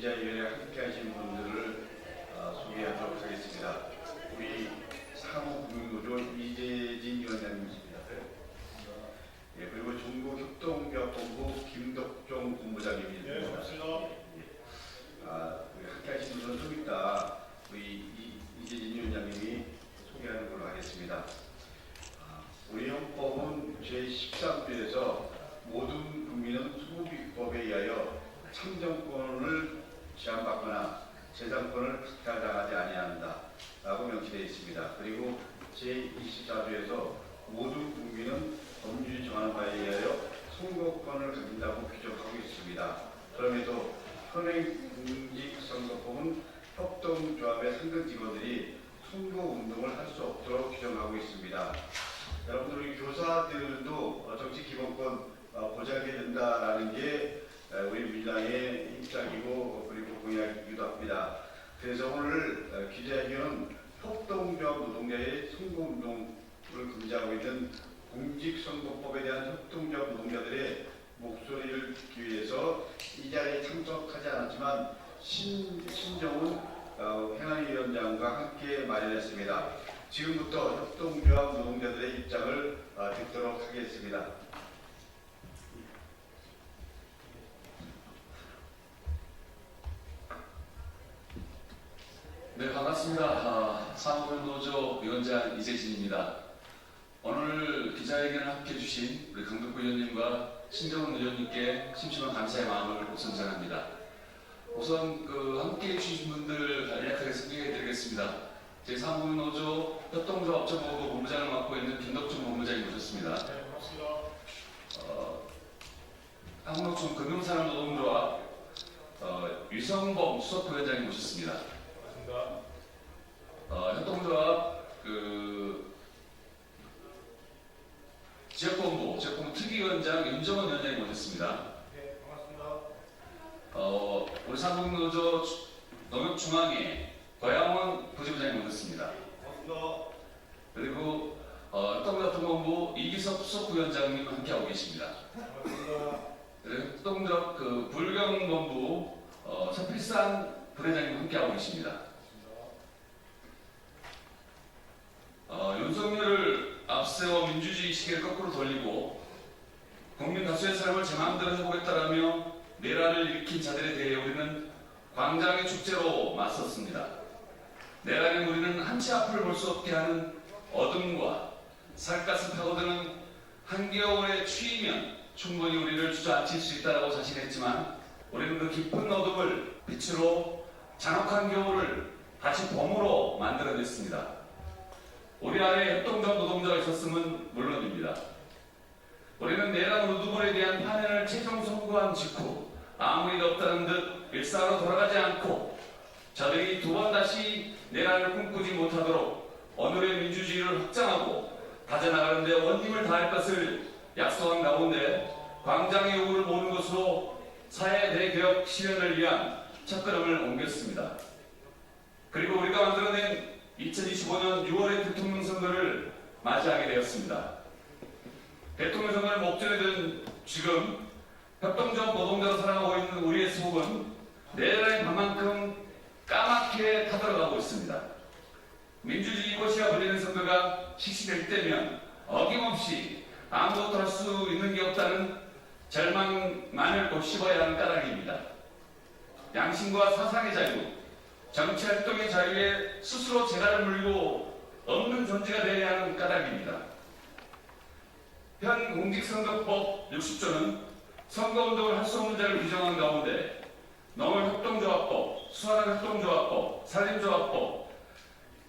기자회견에 함께하신 분들을 소개하도록 하겠습니다. 우리 상호금융노조 이재진 위원장님이십니다. 예, 그리고 중국협동조합본부 김덕종 본부장님입니다. 네, 고맙습니다. 우리 함께하신 분들은 좀 이따 우리 이재진 위원장님이 소개하는 걸로 하겠습니다. 우리 헌법은 제13조에서 모든 국민은 소비법에 의하여 참정권을 제한받거나 재산권을 박탈당하지 아니한다 라고 명시되어 있습니다. 그리고 제24조에서 모든 국민은 법률이 정하는 바에 의하여 선거권을 가진다고 규정하고 있습니다. 그럼에도 현행 공직선거법은 협동조합의 상근 직원들이 선거운동을 할 수 없도록 규정하고 있습니다. 여러분들 우리 교사들도 정치 기본권 보장해야 된다라는 게 우리 민주당의 입장이고 그리고 공약이기도 합니다. 그래서 오늘 기자회견은 협동조합 노동자의 선거운동을 금지하고 있는 공직선거법에 대한 협동조합 노동자들의 목소리를 듣기 위해서 이 자리에 참석하지 않았지만 신정훈 행안위원장과 함께 마련했습니다. 지금부터 협동조합 노동자들의 입장을 듣도록 하겠습니다. 네, 반갑습니다. 상호금융노조 위원장 이재진입니다. 오늘 기자회견을 함께해 주신 우리 강덕구 의원님과 신정훈 의원님께 심심한 감사의 마음을 우선 전합니다. 우선 함께해 주신 분들 간략하게 소개해 드리겠습니다. 제 상호금융노조 협동조합 업체보호부 본부장을 맡고 있는 김덕종 본부장님 모셨습니다. 네, 고맙습니다. 한국노총 금융산업노동조합 유성범 수석부위원장님 모셨습니다. 반갑습니다. 협동조합 지역본부 특위위원장 윤정원 위원장님 모셨습니다. 네, 반갑습니다. 우리 상공노조 농협중앙회 고양원 부지부장님 모셨습니다. 반갑습니다. 그리고 협동조합본부 이기섭 수석부위원장님 함께하고 계십니다. 반갑습니다. 그리고 협동조합 불경본부 서필산 부회장님 함께하고 계십니다. 윤석열을 앞세워 민주주의 시계를 거꾸로 돌리고 국민 다수의 삶을 제 마음대로 해보겠다라며 내란을 일으킨 자들에 대해 우리는 광장의 축제로 맞섰습니다. 내란의 우리는 한치 앞을 볼 수 없게 하는 어둠과 살갗을 파고드는 한겨울의 추위면 충분히 우리를 주저앉힐 수 있다고 자신했지만 우리는 그 깊은 어둠을 빛으로 잔혹한 겨울을 다시 봄으로 만들어냈습니다. 우리 안에 협동조합 노동자가 있었음은 물론입니다. 우리는 내란 우두머리에 대한 파면을 최종 선고한 직후 아무 일 없다는 듯 일상으로 돌아가지 않고 저들이 두 번 다시 내란을 꿈꾸지 못하도록 오늘의 민주주의를 확장하고 다져나가는 데 온 힘을 다할 것을 약속한 가운데 광장의 요구를 모는 것으로 사회 대개혁 실현을 위한 첫걸음을 옮겼습니다. 그리고 우리가 만들어낸 2025년 6월의 대통령 선거를 맞이하게 되었습니다. 대통령 선거를 목전에 든 지금 협동조합 노동자로 살아가고 있는 우리의 속은 내란의 밤만큼 까맣게 타들어가고 있습니다. 민주주의 꽃이라 불리는 선거가 실시될 때면 어김없이 아무것도 할 수 있는 게 없다는 절망만을 꼭 씹어야 하는 까닭입니다. 양심과 사상의 자유, 정치활동의 자유에 스스로 재갈을 물고 없는 존재가 되어야 하는 까닭입니다. 현 공직선거법 60조는 선거운동을 할 수 없는 자를 규정한 가운데 농업협동조합법, 수산업협동조합법, 산림조합법,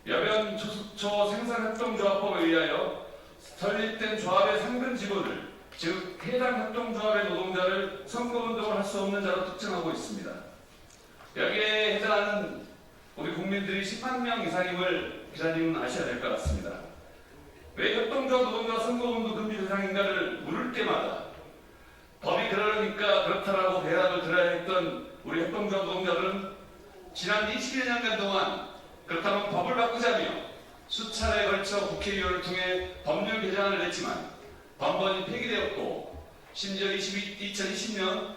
여변초속초 생산협동조합법에 의하여 설립된 조합의 상근 직원을 즉 해당 협동조합의 노동자를 선거운동을 할 수 없는 자로 특정하고 있습니다. 여기에 해당하는 우리 국민들이 10만 명 이상임을 기자님은 아셔야 될 것 같습니다. 왜 협동조합 노동자 선거운동 금지 대상인가를 물을 때마다 법이 그러니까 그렇다라고 대답을 들어야 했던 우리 협동조합 노동자들은 지난 20여 년간 동안 그렇다면 법을 바꾸자며 수차례에 걸쳐 국회의원을 통해 법률 개정안을 냈지만 번번이 폐기되었고 심지어 2020년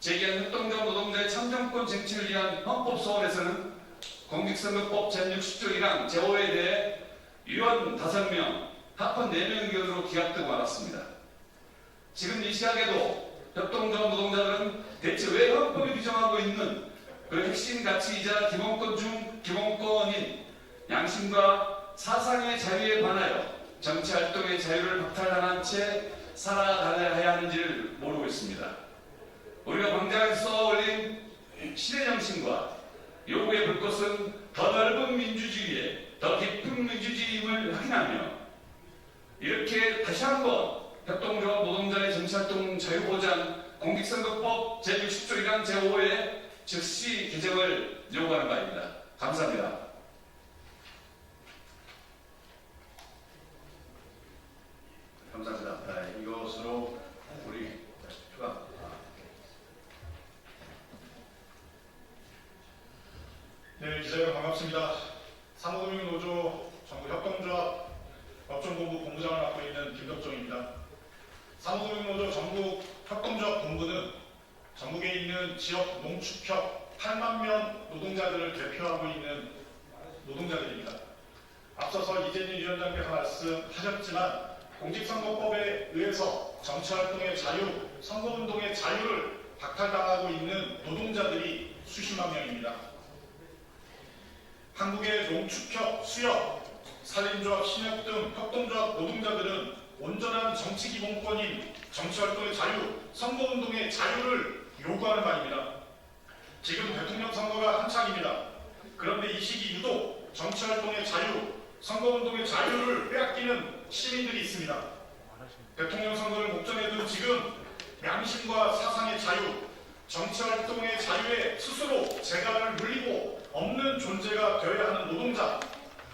제기한 협동조합 노동자의 참정권 쟁취를 위한 헌법소원에서는 공직선거법 제60조 1항 제5호에 대해 위원 5명, 합헌 4명 의견으로 기각되고 말았습니다. 지금 이 시각에도 협동조합 노동자들은 대체 왜 헌법이 규정하고 있는 그 핵심 가치이자 기본권 중 기본권인 양심과 사상의 자유에 관하여 정치활동의 자유를 박탈당한 채 살아가야 하는지를 모르고 있습니다. 우리가 광장에서 쏘아올린 시대정신과 요구의 불꽃은 더 넓은 민주주의에 더 깊은 민주주의임을 확인하며 이렇게 다시 한번 협동조합 노동자의 정치활동 자유보장 공직선거법 제60조 1항 제5호의 즉시 개정을 요구하는 바입니다. 감사합니다. 감사합니다. 이것으로 우리 추가 네, 기자여러분 반갑습니다. 사무금융노조 전국협동조합 업종본부 본부장을 맡고 있는 김덕정입니다. 사무금융노조 전국협동조합 본부는 전국에 있는 지역 농축협 8만 명 노동자들을 대표하고 있는 노동자들입니다. 앞서서 이재진 위원장께서 말씀하셨지만 공직선거법에 의해서 정치활동의 자유, 선거운동의 자유를 박탈당하고 있는 노동자들이 수십만 명입니다. 한국의 농축협, 수협, 산림조합, 신협 등 협동조합 노동자들은 온전한 정치 기본권인 정치활동의 자유, 선거운동의 자유를 요구하는 바입니다. 지금 대통령 선거가 한창입니다. 그런데 이 시기 유독 정치활동의 자유, 선거운동의 자유를 빼앗기는 시민들이 있습니다. 대통령 선거를 목전에 둔 지금 양심과 사상의 자유, 정치활동의 자유에 스스로 재간을 물리고 없는 존재가 되어야 하는 노동자,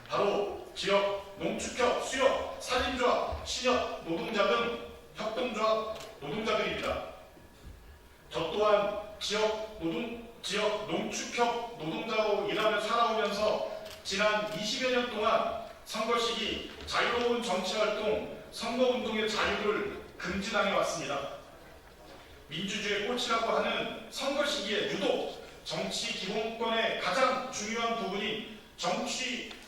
바로 지역 농축협, 수협, 산림조합, 신협 노동자 등 협동조합 노동자들입니다. 저 또한 지역 농축협 노동자로 일하며 살아오면서 지난 20여 년 동안 선거 시기 자유로운 정치활동, 선거운동의 자유를 금지당해 왔습니다. 민주주의의 꽃이라고 하는 선거 시기에 유독 정치 기본권의 가장 중요한 부분인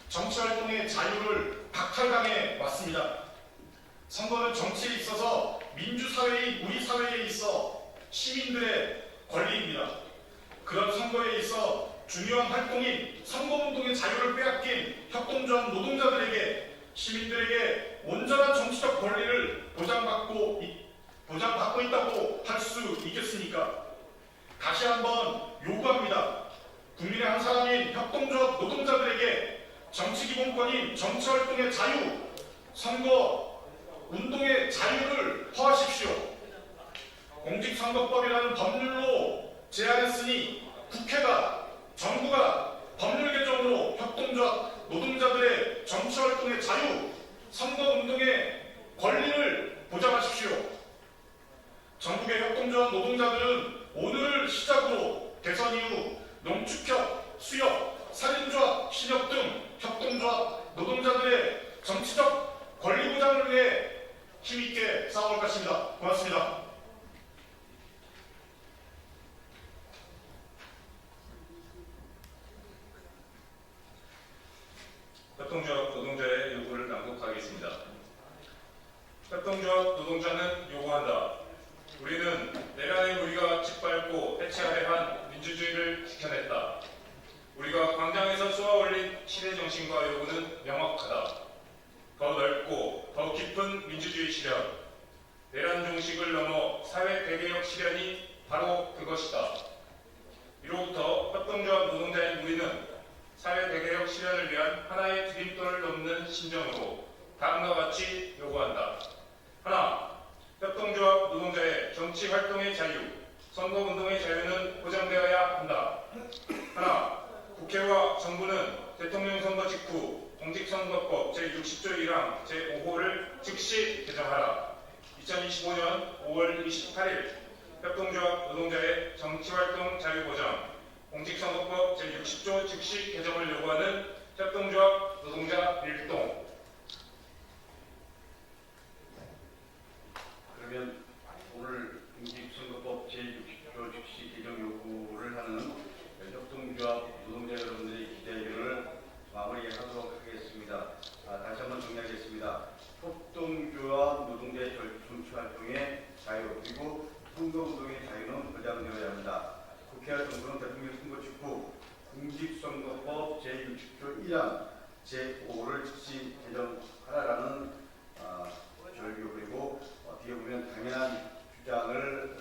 정치활동의 자유를 박탈당해 왔습니다. 선거는 정치에 있어서 민주사회인 우리 사회에 있어 시민들의 권리입니다. 그런 선거에 있어 중요한 활동인 선거운동의 자유를 빼앗긴 협동조합 노동자들에게 시민들에게 온전한 정치적 권리를 보장받고 있다고 할 수 있겠습니까? 다시 한번 요구합니다. 국민의 한 사람인 협동조합 노동자들에게 정치기본권인 정치활동의 자유, 선거운동의 자유를 허하십시오. 공직선거법이라는 법률로 제안했으니 국회가, 정부가 법률 개정으로 협동조합 노동자들의 정치활동의 자유, 선거운동의 권리를 보장하십시오. 전국의 협동조합 노동자들은 오늘을 시작으로 대선 이후 농축협, 수협, 산림조합, 신협 등 협동조합 노동자들의 정치적 권리 보장을 위해 힘있게 싸워올 것입니다. 고맙습니다. 협동조합 노동자의 요구를 낭독하겠습니다. 협동조합 노동자는 요구한다. 우리는 내란의 무리가 짓밟고 해체하려 한 민주주의를 지켜냈다. 우리가 광장에서 쏘아올린 시대정신과 요구는 명확하다. 더 넓고 더 깊은 민주주의 실현, 내란 종식을 넘어 사회 대개혁 실현이 바로 그것이다. 이로부터 협동조합 노동자인 우리는 사회 대개혁 실현을 위한 하나의 디딤돌을 넘는 심정으로 다음과 같이 요구한다. 하나, 협동조합 노동자의 정치활동의 자유, 선거운동의 자유는 보장되어야 한다. 하나, 국회와 정부는 대통령 선거 직후 공직선거법 제60조 1항 제5호를 즉시 개정하라. 2025년 5월 28일 협동조합 노동자의 정치활동 자유보장 공직선거법 제60조 즉시 개정을 요구하는 협동조합 노동자 일동. 그러면 오늘 공직선거법 제60조 즉시 협동조합 노동자 여러분들의 기대를 마무리하도록 하겠습니다. 다시 한번 정리하겠습니다. 협동조합 노동자의 정치활동의 자유 그리고 선거운동의 자유는 보장되어야 합니다. 국회와 정부는 대통령 선거 직후 공직선거법 제60조 1항 제5호를 즉시 개정하라라는 절규 그리고 어떻게 보면 당연한 주장을